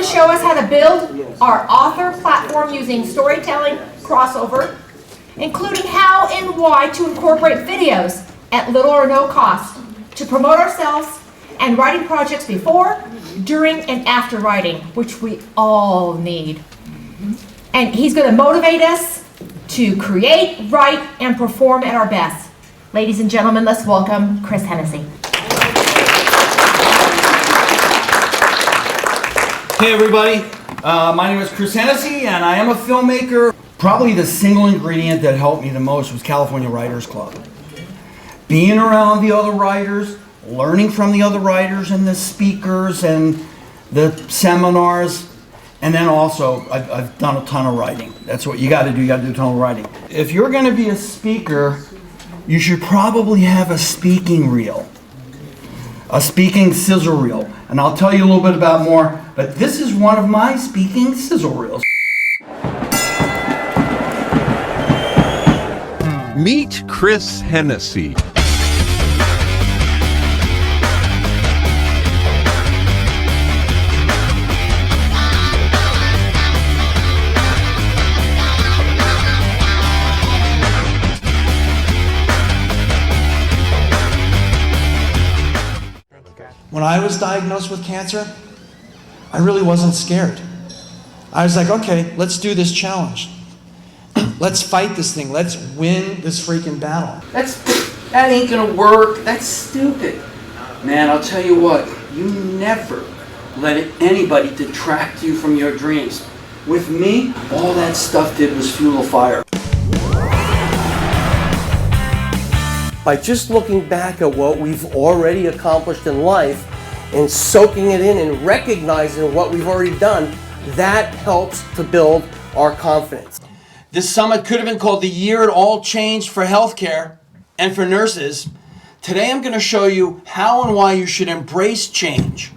to show us how to build our author platform using storytelling crossover, including how and why to incorporate videos at little or no cost to promote ourselves and writing projects before, during, and after writing, which we all need. And he's going to motivate us to create, write, and perform at our best. Ladies and gentlemen, let's welcome Chris Hennessy. Hey everybody, my name is Chris Hennessy and I am a filmmaker. Probably the single ingredient that helped me the most was California Writers Club. Being around the other writers, learning from the other writers and the speakers and the seminars, and then also I've done a ton of writing. That's what you got to do, you got to do a ton of writing. If you're going to be a speaker, you should probably have a speaking reel. A speaking sizzle reel. And I'll tell you a little bit about more, but this is one of my speaking sizzle reels. Meet Chris Hennessy. When I was diagnosed with cancer, I really wasn't scared. I was like, okay, let's do this challenge. Let's fight this thing. Let's win this freaking battle. That ain't gonna work. That's stupid. Man, I'll tell you what, you never let anybody detract you from your dreams. With me, all that stuff did was fuel a fire. By just looking back at what we've already accomplished in life and soaking it in and recognizing what we've already done, that helps to build our confidence. This summit could have been called the year it all changed for healthcare and for nurses. Today I'm going to show you how and why you should embrace change.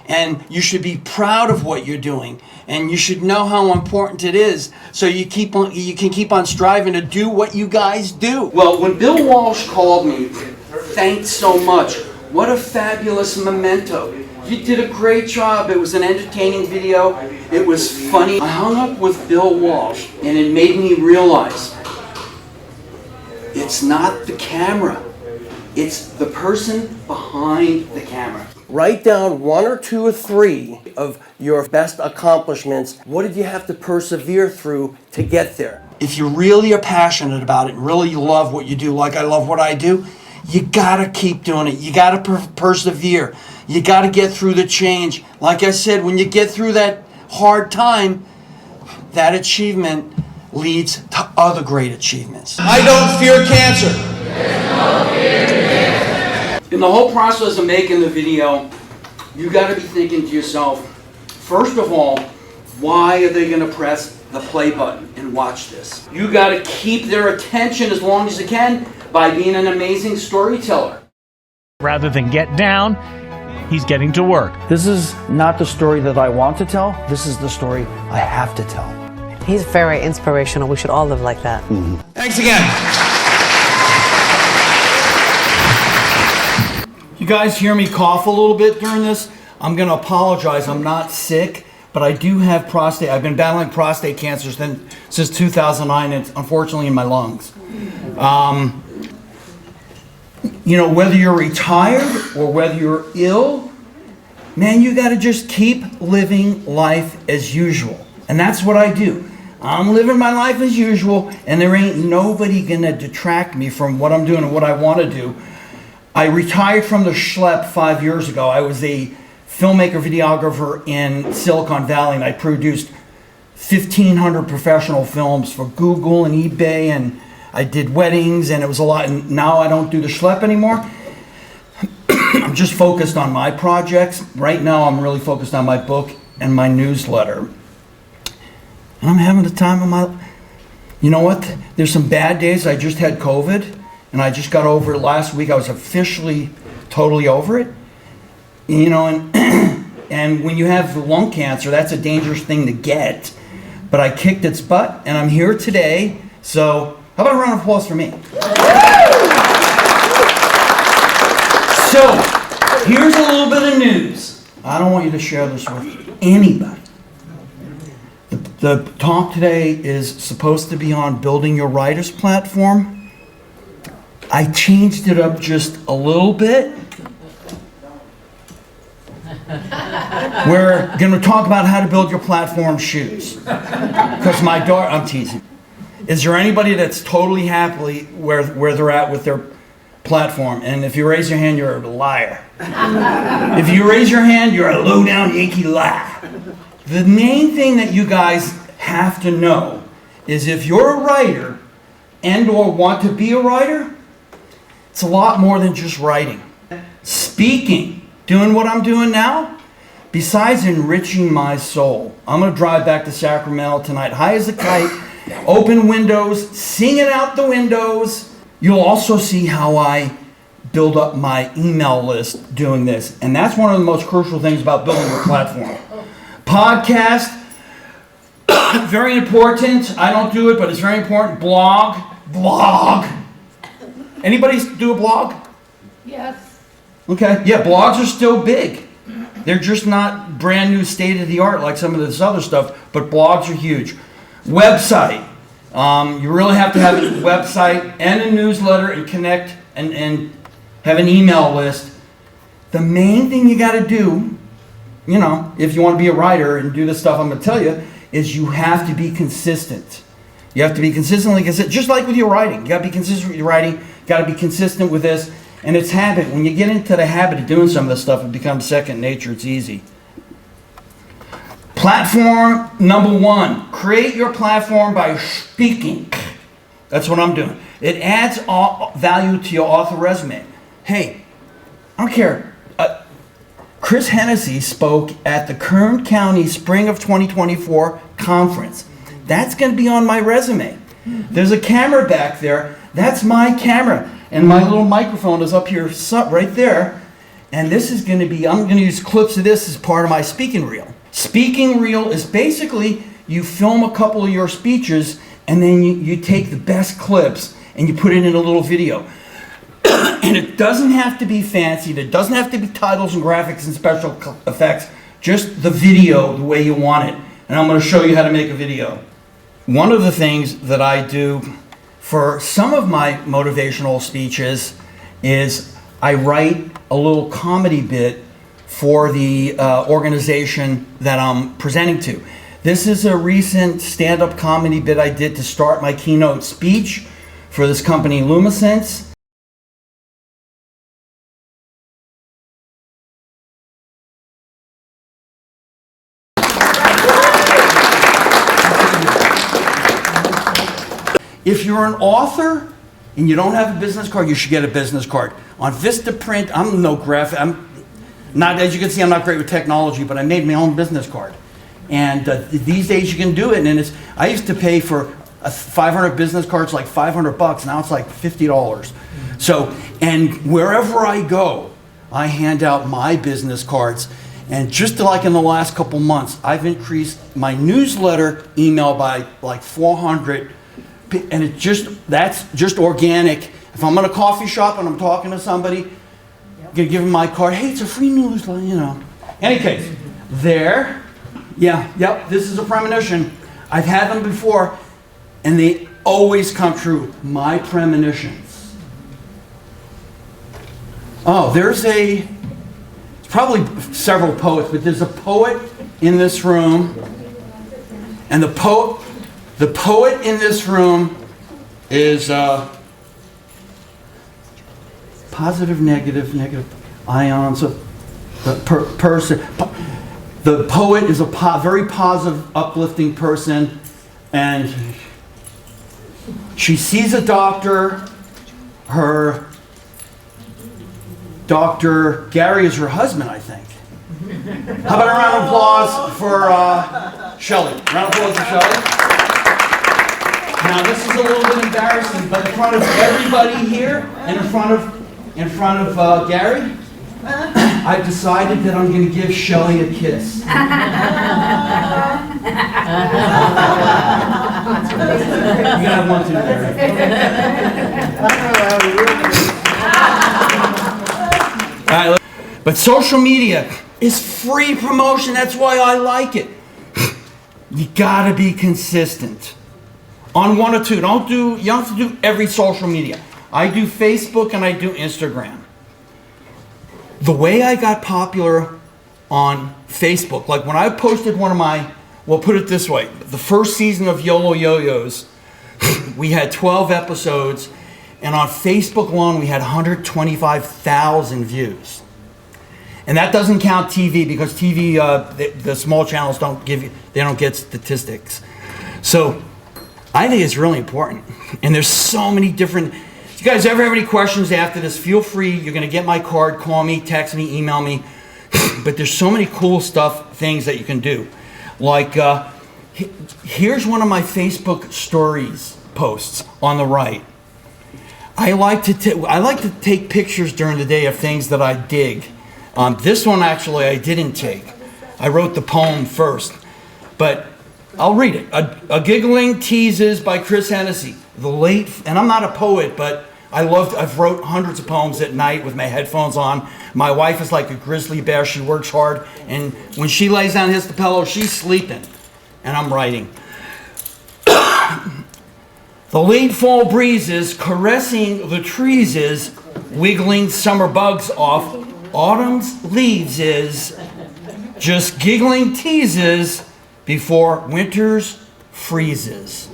And you should be proud of what you're doing. And you should know how important it is so you can keep on striving to do what you guys do. Well, when Bill Walsh called me, thanks so much. What a fabulous memento. You did a great job. It was an entertaining video. It was funny. I hung up with Bill Walsh and it made me realize it's not the camera. It's the person behind the camera. Write down 1 or 2 or 3 of your best accomplishments. What did you have to persevere through to get there? If you really are passionate about it and really love what you do, like I love what I do, you gotta keep doing it. You gotta persevere. You gotta get through the change. Like I said, when you get through that hard time, that achievement leads to other great achievements. I don't fear cancer. In the whole process of making the video, you got to be thinking to yourself, first of all, why are they going to press the play button and watch this? You got to keep their attention as long as you can by being an amazing storyteller. Rather than get down, he's getting to work. This is not the story that I want to tell. This is the story I have to tell. He's very inspirational. We should all live like that. Mm-hmm. Thanks again. You guys hear me cough a little bit during this? I'm going to apologize. I'm not sick, but I do have prostate. I've been battling prostate cancer since 2009. It's unfortunately in my lungs. You know, whether you're retired or whether you're ill, man, you got to just keep living life as usual. And that's what I do. I'm living my life as usual, and there ain't nobody going to detract me from what I'm doing and what I want to do. I retired from the schlep 5 years ago. I was a filmmaker, videographer in Silicon Valley, and I produced 1,500 professional films for Google and eBay, and I did weddings, and it was a lot. And now I don't do the schlep anymore. I'm just focused on my projects. Right now I'm really focused on my book and my newsletter. And I'm having the time of my... You know what? There's some bad days. I just had COVID. And I just got over it last week. I was officially totally over it. You know, and when you have lung cancer, that's a dangerous thing to get. But I kicked its butt, and I'm here today. So how about a round of applause for me? So here's a little bit of news. I don't want you to share this with anybody. The talk today is supposed to be on building your writer's platform. I changed it up just a little bit. We're going to talk about how to build your platform shoes. Because my daughter, I'm teasing. Is there anybody that's totally happily where they're at with their platform? And if you raise your hand, you're a liar. If you raise your hand, you're a low-down Yankee liar. The main thing that you guys have to know is if you're a writer and or want to be a writer, it's a lot more than just writing. Speaking, doing what I'm doing now, besides enriching my soul. I'm going to drive back to Sacramento tonight, high as a kite, open windows, singing out the windows. You'll also see how I build up my email list doing this. And that's one of the most crucial things about building your platform. Podcast, very important. I don't do it, but it's very important. Blog. Anybody do a blog? Yes. Okay, yeah, blogs are still big. They're just not brand new state of the art like some of this other stuff, but blogs are huge. Website. You really have to have a website and a newsletter and connect and have an email list. The main thing you got to do, you know, if you want to be a writer and do the stuff I'm going to tell you, is you have to be consistent. You have to be consistently consistent, just like with your writing. You got to be consistent with your writing. You got to be consistent with this. And it's habit. When you get into the habit of doing some of this stuff, it becomes second nature. It's easy. Platform number 1. Create your platform by speaking. That's what I'm doing. It adds value to your author resume. Hey, I don't care. Chris Hennessy spoke at the Kern County Spring of 2024 conference. That's going to be on my resume. There's a camera back there. That's my camera. And my little microphone is up here right there. And this is going to be, I'm going to use clips of this as part of my speaking reel. Speaking reel is basically you film a couple of your speeches and then you take the best clips and you put it in a little video. And it doesn't have to be fancy. It doesn't have to be titles and graphics and special effects. Just the video the way you want it. And I'm going to show you how to make a video. One of the things that I do for some of my motivational speeches is I write a little comedy bit for the organization that I'm presenting to. This is a recent stand-up comedy bit I did to start my keynote speech for this company, Lumisense. If you're an author and you don't have a business card, you should get a business card. On Vistaprint, I'm no graphic. I'm not, as you can see, I'm not great with technology, but I made my own business card. And these days you can do it. And I used to pay for 500 business cards like $500. Now it's like $50. So, and wherever I go, I hand out my business cards. And just like in the last couple months, I've increased my newsletter email by like 400. And that's just organic. If I'm in a coffee shop and I'm talking to somebody, I'm gonna give them my card. Hey, it's a free newsletter, you know. Any case, there, yep, this is a premonition. I've had them before, and they always come true. My premonitions. Oh, it's probably several poets, but there's a poet in this room, and the poet in this room is positive, negative ions. The poet is a very positive, uplifting person, and she sees a doctor. Her Dr. Gary is her husband, I think. How about a round of applause for Shelley? Round of applause for Shelley. Now this is a little bit embarrassing, but in front of everybody here and in front of Gary, I've decided that I'm going to give Shelley a kiss. You gotta have one too, Gary. All right, but social media is free promotion. That's why I like it. You gotta be consistent on one or two. You don't have to do every social media. I do Facebook and I do Instagram. The way I got popular on Facebook, like when I posted one of my, well, put it this way, the first season of YOLO Yo-Yos, we had 12 episodes, and on Facebook alone we had 125,000 views. And that doesn't count TV, because TV, the small channels don't get statistics. So I think it's really important. And there's so many different, if you guys ever have any questions after this, feel free. You're going to get my card. Call me, text me, email me. But there's so many cool things that you can do. Like, here's one of my Facebook stories posts on the right. I like to take pictures during the day of things that I dig. This one actually I didn't take. I wrote the poem first, but I'll read it. A Giggling Teases by Chris Hennessy. And I'm not a poet, but I've wrote hundreds of poems at night with my headphones on. My wife is like a grizzly bear. She works hard, and when she lays down and hits the pillow, she's sleeping, and I'm writing. The late fall breezes caressing the trees is wiggling summer bugs off. Autumn's leaves is just giggling teases before winter's freezes.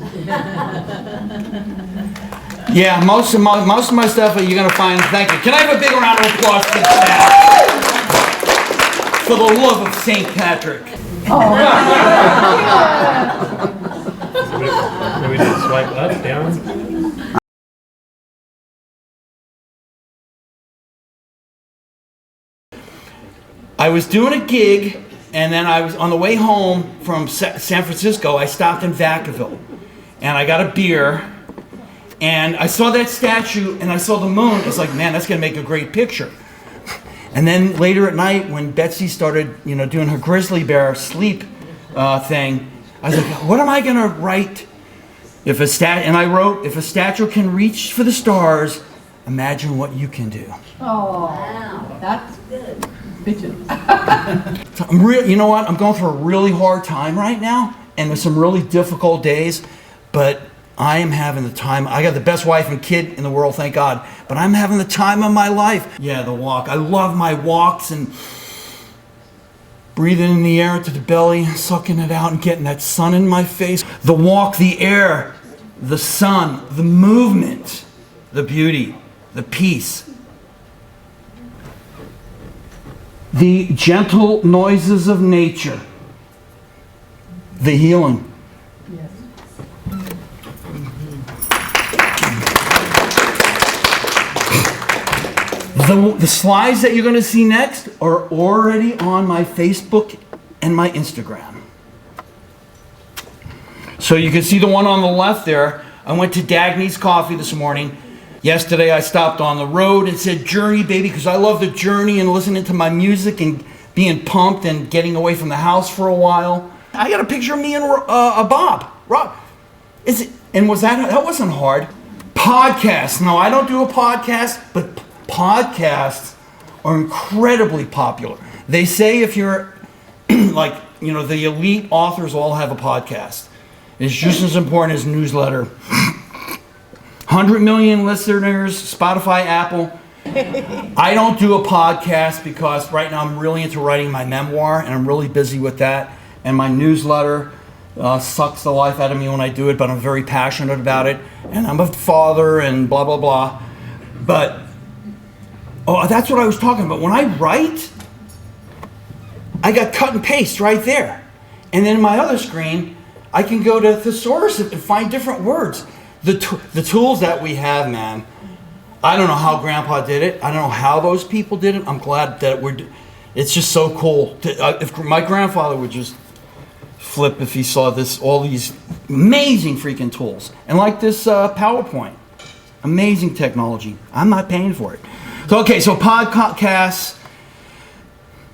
Yeah, most of my stuff you're gonna find. Thank you. Can I have a big round of applause for that? For the love of St. Patrick. We just swipe up, down. I was doing a gig, and then I was on the way home from San Francisco. I stopped in Vacaville, and I got a beer, and I saw that statue, and I saw the moon. It's like, man, that's gonna make a great picture. And then later at night, when Betsy started, doing her grizzly bear sleep thing, I was like, what am I gonna write? And I wrote, if a statue can reach for the stars, imagine what you can do. Oh, wow. That's good. You know what? I'm going through a really hard time right now, and there's some really difficult days, but I am having the time. I got the best wife and kid in the world, thank God, but I'm having the time of my life. Yeah, the walk. I love my walks and breathing in the air to the belly, sucking it out and getting that sun in my face. The walk, the air, the sun, the movement, the beauty, the peace. The gentle noises of nature, the healing. Yes. The slides that you're going to see next are already on my Facebook and my Instagram. So you can see the one on the left there. I went to Dagny's Coffee this morning. Yesterday I stopped on the road and said, journey, baby, because I love the journey and listening to my music and being pumped and getting away from the house for a while. I got a picture of me and Bob. Rob. That wasn't hard. Podcasts. No, I don't do a podcast, but podcasts are incredibly popular. They say if you're the elite authors all have a podcast. It's just as important as newsletter. 100 million listeners, Spotify, Apple. I don't do a podcast because right now I'm really into writing my memoir, and I'm really busy with that. And my newsletter sucks the life out of me when I do it, but I'm very passionate about it. And I'm a father and blah, blah, blah. But, that's what I was talking about. When I write, I got cut and paste right there. And then in my other screen, I can go to thesaurus and find different words. The tools that we have, man. I don't know how Grandpa did it. I don't know how those people did it. I'm glad that it's just so cool. If my grandfather would just flip if he saw all these amazing freaking tools. And like this PowerPoint. Amazing technology. I'm not paying for it. So podcasts.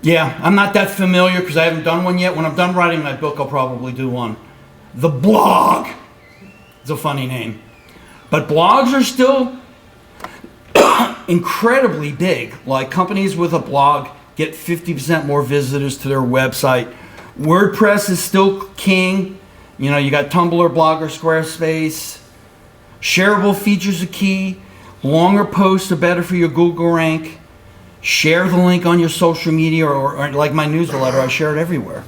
Yeah, I'm not that familiar because I haven't done one yet. When I'm done writing my book, I'll probably do one. The blog. It's a funny name. But blogs are still incredibly big. Like companies with a blog get 50% more visitors to their website. WordPress is still king. You know, you got Tumblr, Blogger, Squarespace. Shareable features are key. Longer posts are better for your Google rank. Share the link on your social media or like my newsletter, I share it everywhere.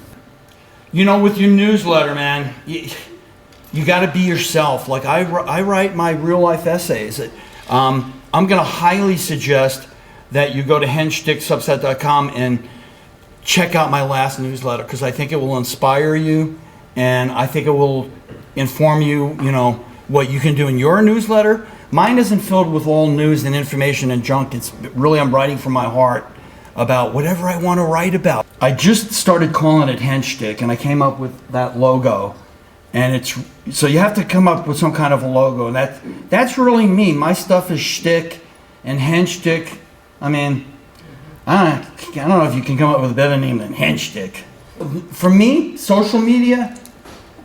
You know, with your newsletter, man, you got to be yourself. Like I write my real life essays. I'm going to highly suggest that you go to hensticksubset.com and check out my last newsletter, because I think it will inspire you, and I think it will inform you, you know, what you can do in your newsletter. Mine isn't filled with all news and information and junk. It's really, I'm writing from my heart about whatever I want to write about. I just started calling it Henstick, and I came up with that logo. And it's, so you have to come up with some kind of a logo, and that's really me. My stuff is shtick and henstick. I mean, I don't know if you can come up with a better name than henstick. For me, social media,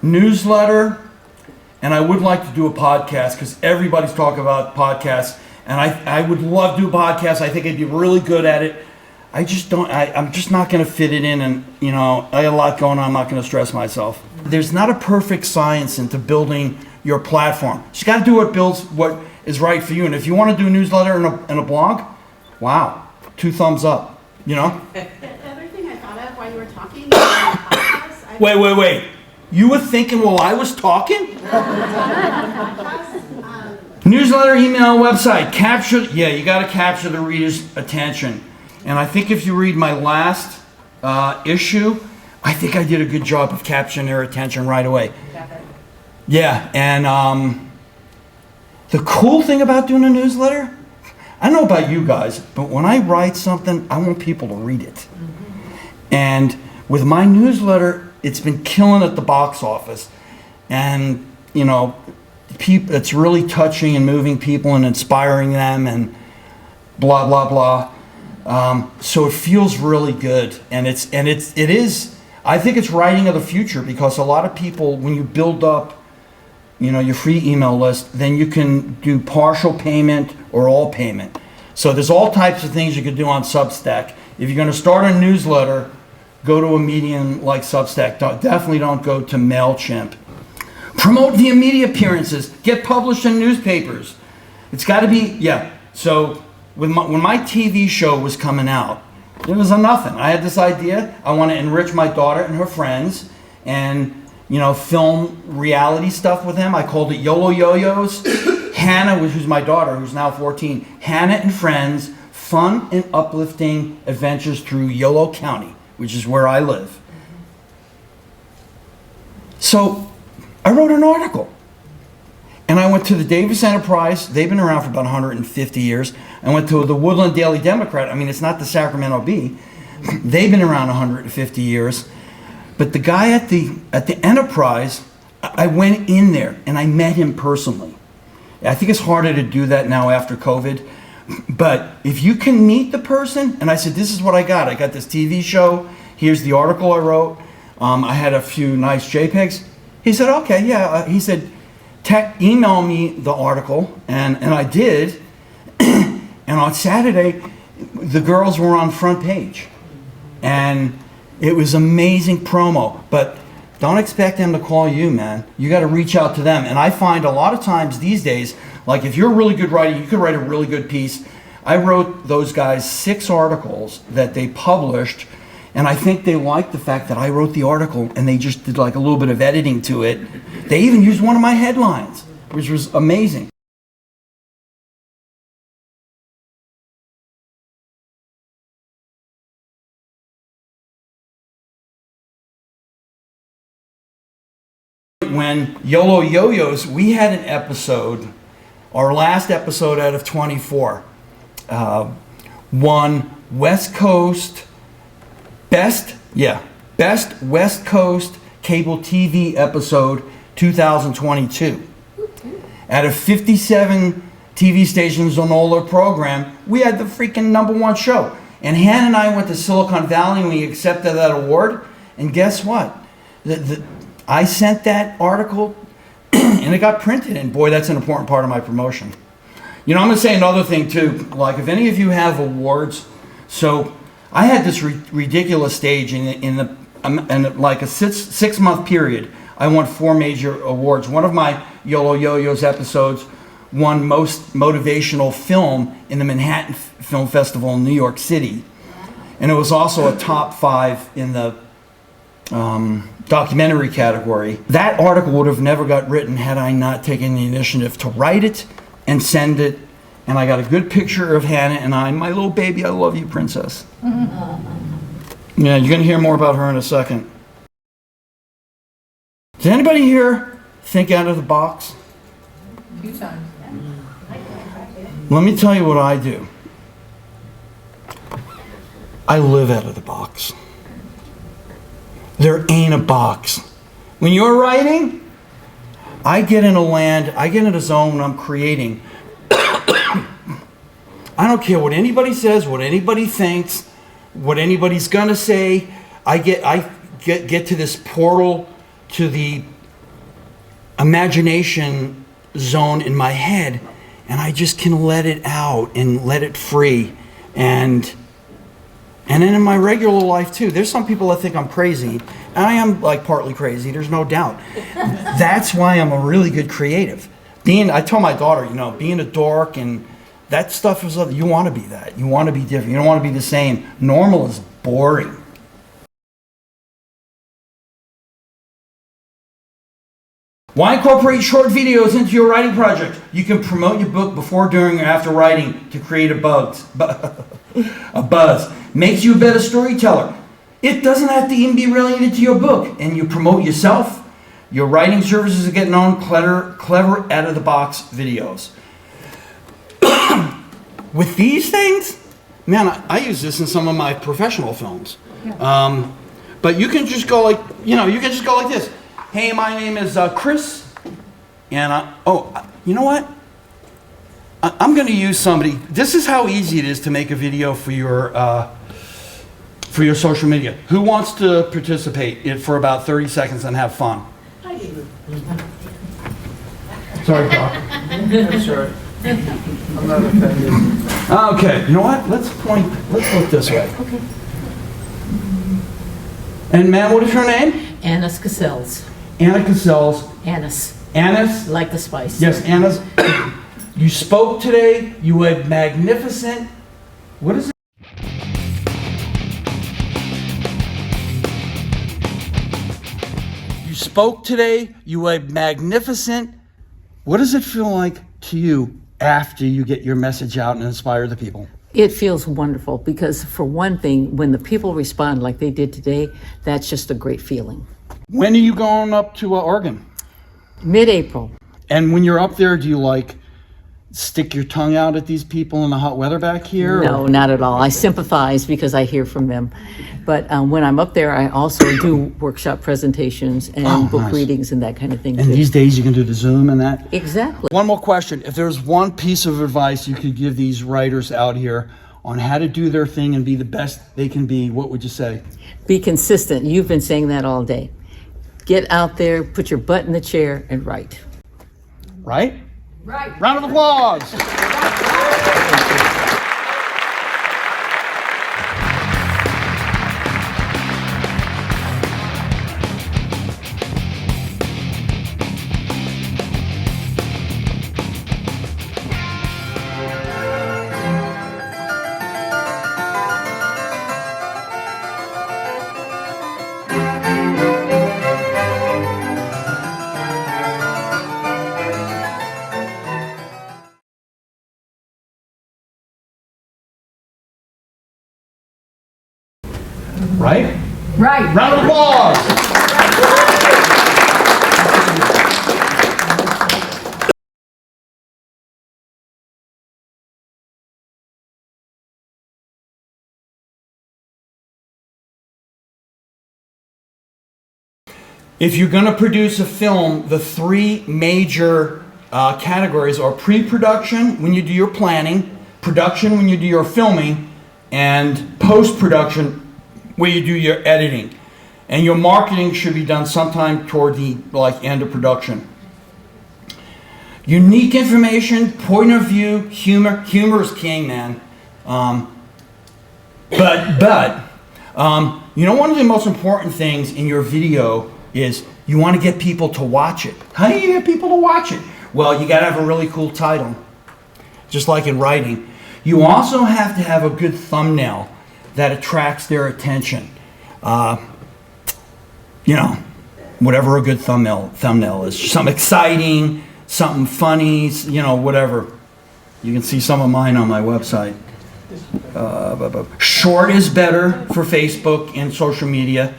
newsletter, and I would like to do a podcast, because everybody's talking about podcasts, and I would love to do a podcast. I think I'd be really good at it. I just don't, I'm just not going to fit it in, and, you know, I got a lot going on. I'm not going to stress myself. There's not a perfect science into building your platform. You just got to do what is right for you. And if you want to do a newsletter and a blog, wow, 2 thumbs up, you know? The other thing I thought of while you were talking podcast, Wait. You were thinking while I was talking? Newsletter, email, website, you got to capture the reader's attention. And I think if you read my last issue, I think I did a good job of capturing their attention right away. Yeah, and the cool thing about doing a newsletter, I don't know about you guys, but when I write something, I want people to read it. And with my newsletter, it's been killing at the box office. And, you know, it's really touching and moving people and inspiring them and blah, blah, blah. So it feels really good, and it is. I think it's writing of the future, because a lot of people, when you build up, you know, your free email list, then you can do partial payment or all payment. So there's all types of things you can do on Substack. If you're going to start a newsletter, go to a medium like Substack. Definitely don't go to MailChimp. Promote via media appearances. Get published in newspapers. It's got to be, yeah. So when my TV show was coming out, it was a nothing. I had this idea. I want to enrich my daughter and her friends and, you know, film reality stuff with them. I called it YOLO Yo-Yos. Hannah, who's my daughter, who's now 14. Hannah and Friends, fun and uplifting adventures through Yolo County, which is where I live. So I wrote an article. And I went to the Davis Enterprise. They've been around for about 150 years. I went to the Woodland Daily Democrat. I mean, it's not the Sacramento Bee. They've been around 150 years. But the guy at the Enterprise, I went in there and I met him personally. I think it's harder to do that now after COVID. But if you can meet the person, and I said, this is what I got. I got this TV show. Here's the article I wrote. I had a few nice JPEGs. He said, okay, yeah. He said, email me the article, and I did. And on Saturday, the girls were on front page. And it was amazing promo. But don't expect them to call you, man. You got to reach out to them. And I find a lot of times these days, like if you're a really good writer, you could write a really good piece. I wrote those guys 6 articles that they published, and I think they liked the fact that I wrote the article and they just did like a little bit of editing to it. They even used one of my headlines, which was amazing. When YOLO Yo-Yos, we had an episode, our last episode out of 24, won West Coast Best West Coast Cable TV Episode 2022. Out of 57 TV stations on all their program, we had the freaking #1 show. And Hannah and I went to Silicon Valley and we accepted that award. And guess what? I sent that article and it got printed. And boy, that's an important part of my promotion. You know, I'm going to say another thing too. Like if any of you have awards, so I had this ridiculous stage in the and like a six-month period, I won 4 major awards. One of my YOLO Yo-Yo's episodes won Most Motivational Film in the Manhattan Film Festival in New York City. And it was also a top 5 in the documentary category. That article would have never got written had I not taken the initiative to write it and send it. And I got a good picture of Hannah and I, my little baby. I love you, princess. Yeah, you're going to hear more about her in a second. Does anybody here think out of the box? A few times. Let me tell you what I do. I live out of the box. There ain't a box. When you're writing, I get in a land, I get in a zone when I'm creating. I don't care what anybody says, what anybody thinks, what anybody's gonna say. I get to this portal, to the imagination zone in my head, and I just can let it out and let it free. And then in my regular life too, there's some people that think I'm crazy, and I am like partly crazy, there's no doubt. That's why I'm a really good creative. I tell my daughter, being a dork and that stuff is, you want to be that. You want to be different. You don't want to be the same. Normal is boring. Why incorporate short videos into your writing project? You can promote your book before, during, or after writing to create a buzz. Makes you a better storyteller. It doesn't have to even be related to your book. And you promote yourself. Your writing services are getting on clever out-of-the-box videos. With these things, man, I use this in some of my professional films. But you can just go like, you can just go like this. Hey, my name is Chris, and you know what? I'm going to use somebody. This is how easy it is to make a video for your social media. Who wants to participate for about 30 seconds and have fun? I do. Sorry, Doc. I'm sorry. I'm not offended. Okay, you know what? Let's look this way. Okay. And ma'am, what is your name? Annis Casells. Anna Casells. Annis. Annis? Like the spice. Yes, Annis. You spoke today. You had magnificent. What is it? You spoke today. You had magnificent. What does it feel like to you after you get your message out and inspire the people? It feels wonderful because, for one thing, when the people respond like they did today, that's just a great feeling. When are you going up to Oregon? Mid-April. And when you're up there, do you stick your tongue out at these people in the hot weather back here? No, not at all. I sympathize because I hear from them. But when I'm up there, I also do workshop presentations and book readings and that kind of thing. And these days you can do the Zoom and that? Exactly. One more question. If there's one piece of advice you could give these writers out here on how to do their thing and be the best they can be, what would you say? Be consistent. You've been saying that all day. Get out there, put your butt in the chair, and write. Right? Right. Round of applause. Right? Right. Round of applause. If you're going to produce a film, the 3 major categories are pre-production, when you do your planning, production, when you do your filming, and post-production, where you do your editing. And your marketing should be done sometime toward the end of production. Unique information, point of view, humor is king, man. But You know, one of the most important things in your video is you want to get people to watch it. How do you get people to watch it? Well, you got to have a really cool title, just like in writing. You also have to have a good thumbnail that attracts their attention. You know, whatever a good thumbnail is. Something exciting, something funny, you know, whatever. You can see some of mine on my website. Short is better for Facebook and social media.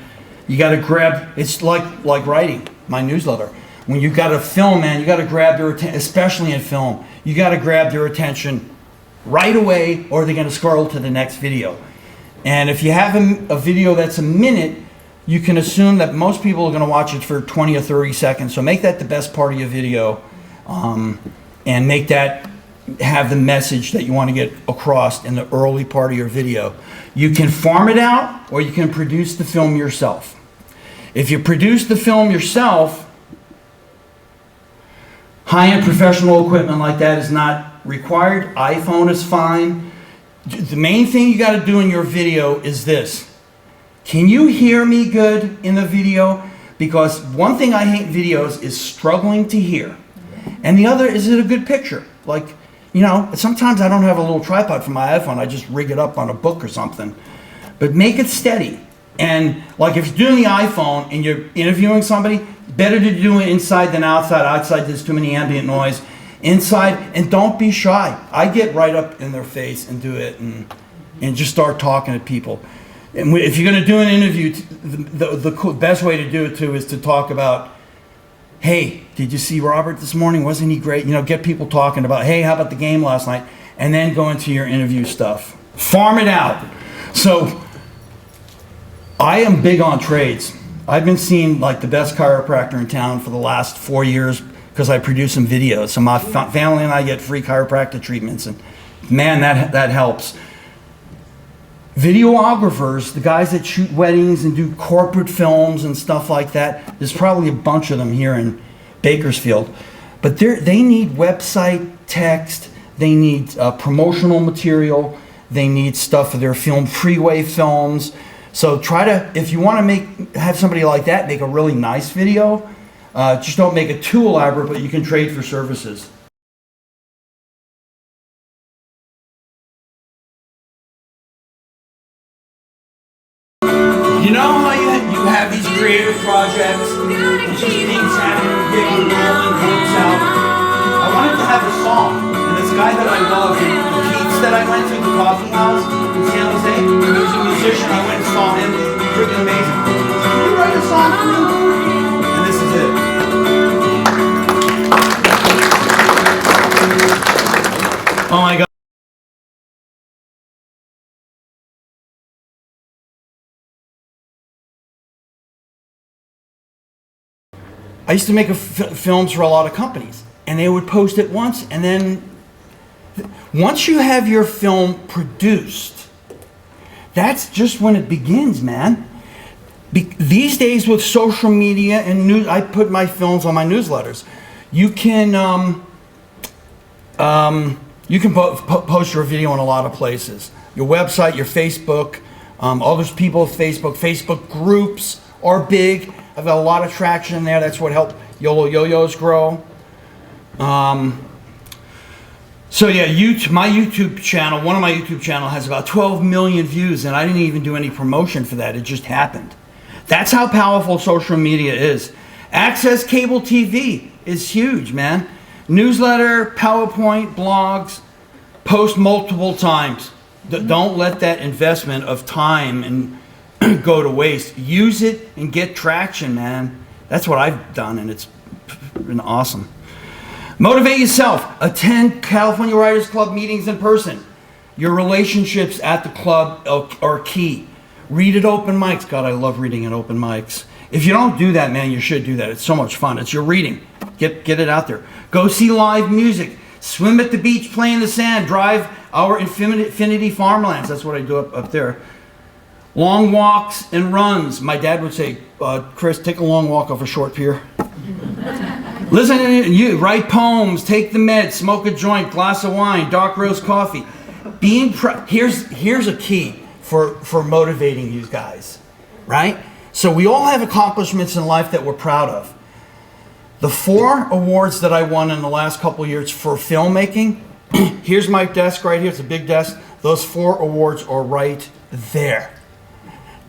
You got to grab, it's like writing, my newsletter. When you got to film, man, you got to grab their attention, especially in film. You got to grab their attention right away or they're going to scroll to the next video. And if you have a video that's a minute, you can assume that most people are going to watch it for 20 or 30 seconds. So make that the best part of your video, and make that have the message that you want to get across in the early part of your video. You can farm it out or you can produce the film yourself. If you produce the film yourself, high-end professional equipment like that is not required. iPhone is fine. The main thing you got to do in your video is this. Can you hear me good in the video? Because one thing I hate in videos is struggling to hear. And the other, is it a good picture? Like, you know, sometimes I don't have a little tripod for my iPhone. I just rig it up on a book or something. But make it steady. And like if you're doing the iPhone and you're interviewing somebody, better to do it inside than outside. Outside there's too many ambient noise. Inside, and don't be shy. I get right up in their face and do it and just start talking to people. And if you're going to do an interview, the best way to do it too is to talk about, hey, did you see Robert this morning? Wasn't he great? You know, get people talking about, hey, how about the game last night? And then go into your interview stuff. Farm it out. So I am big on trades. I've been seeing like the best chiropractor in town for the last 4 years because I produce some videos. So my family and I get free chiropractic treatments, and man, that helps. Videographers, the guys that shoot weddings and do corporate films and stuff like that, there's probably a bunch of them here in Bakersfield. But they need website text, they need promotional material, they need stuff for their film, freeway films. So try to, if you want to have somebody like that make a really nice video, just don't make it too elaborate, but you can trade for services. You know how you have these creative projects, and just things happen, getting rolling, comes out. I wanted to have a song, and this guy that I love, the Keats that I went to, the coffee house in San Jose, he was a musician, I went and saw him, freaking amazing. Can you write a song for me? And this is it. Oh my God. I used to make films for a lot of companies, and they would post it once, and then once you have your film produced, that's just when it begins, man. These days with social media and news, I put my films on my newsletters. You can post your video in a lot of places. Your website, your Facebook, other people's Facebook groups are big. I've got a lot of traction there. That's what helped YOLO Yo-Yos grow. So yeah, my YouTube channel, one of my YouTube channel has about 12 million views, and I didn't even do any promotion for that. It just happened. That's how powerful social media is. Access cable TV is huge, man. Newsletter, PowerPoint, blogs, post multiple times. Don't let that investment of time and go to waste. Use it and get traction, man. That's what I've done, and it's been awesome. Motivate yourself. Attend California Writers Club meetings in person. Your relationships at the club are key. Read at open mics. God, I love reading at open mics. If you don't do that, man, you should do that. It's so much fun. It's your reading. Get it out there. Go see live music. Swim at the beach, play in the sand. Drive our infinity farmlands. That's what I do up there. Long walks and runs. My dad would say, Chris, take a long walk off a short pier. Listen to you. Write poems. Take the meds. Smoke a joint. Glass of wine. Dark roast coffee. Here's a key. for motivating you guys, right? So we all have accomplishments in life that we're proud of. The 4 awards that I won in the last couple of years for filmmaking, here's my desk right here. It's a big desk. Those 4 awards are right there.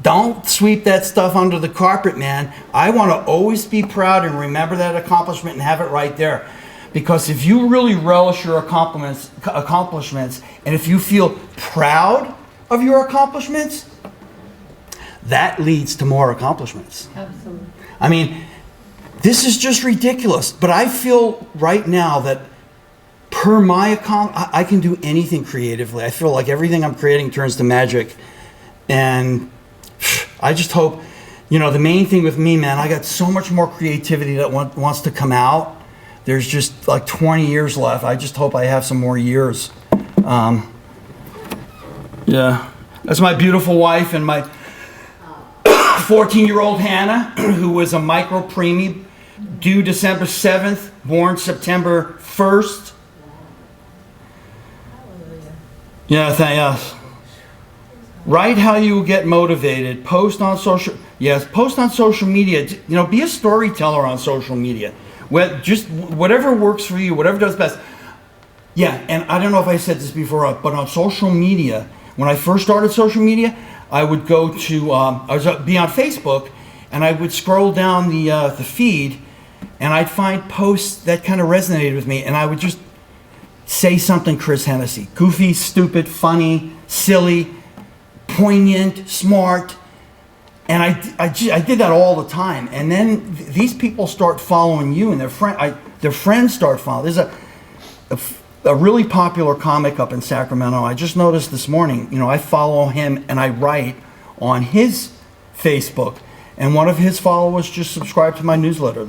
Don't sweep that stuff under the carpet, man. I want to always be proud and remember that accomplishment and have it right there. Because if you really relish your accomplishments, and if you feel proud of your accomplishments, that leads to more accomplishments. Absolutely. I mean, this is just ridiculous. But I feel right now that per my I can do anything creatively. I feel like everything I'm creating turns to magic. And I just hope, you know, the main thing with me, man, I got so much more creativity that wants to come out. There's just like 20 years left. I just hope I have some more years. Yeah, that's my beautiful wife and my 14-year-old Hannah, who was a micro preemie, due December 7th, born September 1st. Yeah, yes. Write how you get motivated. Post on social media. You know, be a storyteller on social media. Just whatever works for you, whatever does best. Yeah, and I don't know if I said this before, but on social media, when I first started social media, I would go to, be on Facebook, and I would scroll down the feed, and I'd find posts that kind of resonated with me, and I would just say something Chris Hennessy. Goofy, stupid, funny, silly, poignant, smart. And I did that all the time. And then these people start following you, and their friends start following. There's a really popular comic up in Sacramento. I just noticed this morning, you know, I follow him and I write on his Facebook. And one of his followers just subscribed to my newsletter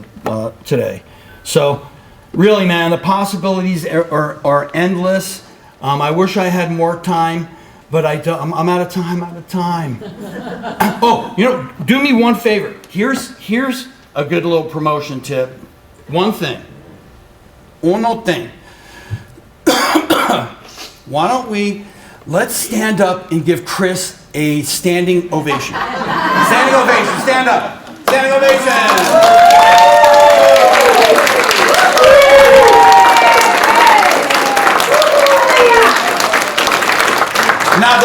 today. So really, man, the possibilities are endless. I wish I had more time. But I'm out of time, Oh, you know, do me one favor. Here's a good little promotion tip. One thing. Uno thing. Why don't let's stand up and give Chris a standing ovation. Standing ovation, stand up. Standing ovation. Now,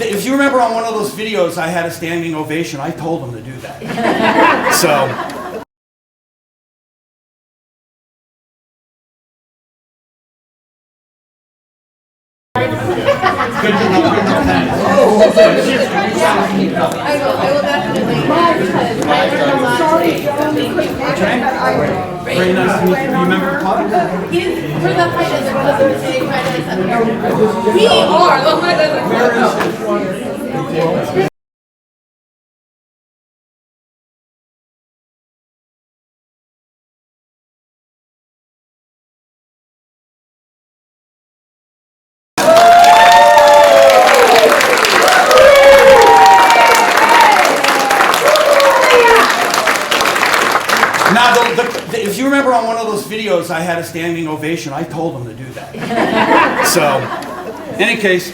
if you remember on one of those videos, I had a standing ovation. I told him to do that. So. I will definitely. Very nice to meet you. You remember the pub? We're the finest brothers. We are the finest. Now, if you remember on one of those videos, I had a standing ovation. I told him to do that. So, in any case,